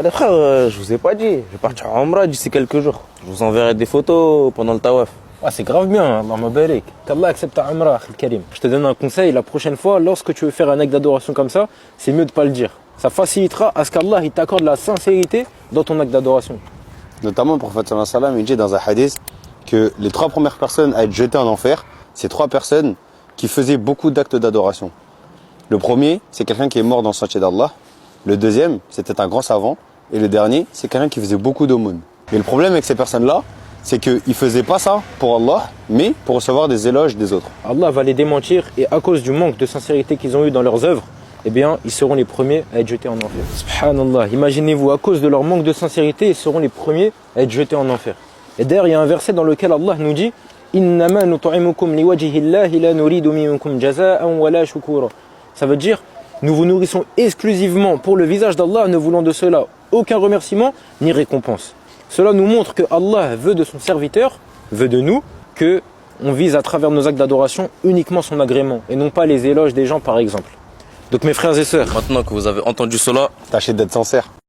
Les frères, je vous ai pas dit. Je vais partir en Umrah d'ici quelques jours. Je vous enverrai des photos pendant le tawaf. Ah, c'est grave bien, Allah barik. Qu'Allah accepte ta Umrah, Karim. Je te donne un conseil, la prochaine fois, lorsque tu veux faire un acte d'adoration comme ça, c'est mieux de pas le dire. Ça facilitera à ce qu'Allah il t'accorde la sincérité dans ton acte d'adoration. Notamment, le prophète sallallahu alayhi wa sallam, il dit dans un hadith que les 3 premières personnes à être jetées en enfer, c'est 3 personnes qui faisaient beaucoup d'actes d'adoration. Le premier, c'est quelqu'un qui est mort dans le sentier d'Allah. Le deuxième, c'était un grand savant. Et le dernier, c'est quelqu'un qui faisait beaucoup d'aumônes. Et le problème avec ces personnes-là, c'est qu'ils ne faisaient pas ça pour Allah, mais pour recevoir des éloges des autres. Allah va les démentir et à cause du manque de sincérité qu'ils ont eu dans leurs œuvres, eh bien, ils seront les premiers à être jetés en enfer. Subhanallah, imaginez-vous, à cause de leur manque de sincérité, ils seront les premiers à être jetés en enfer. Et d'ailleurs, il y a un verset dans lequel Allah nous dit « Innama nut'imukum liwajhillahi la nuridu minkum jaza'an wala shukura » Ça veut dire « Nous vous nourrissons exclusivement pour le visage d'Allah, ne voulant de cela aucun remerciement ni récompense. » Cela nous montre que Allah veut de son serviteur, veut de nous, que on vise à travers nos actes d'adoration uniquement son agrément et non pas les éloges des gens par exemple. Donc mes frères et sœurs, Maintenant que vous avez entendu cela, Tâchez d'être sincère.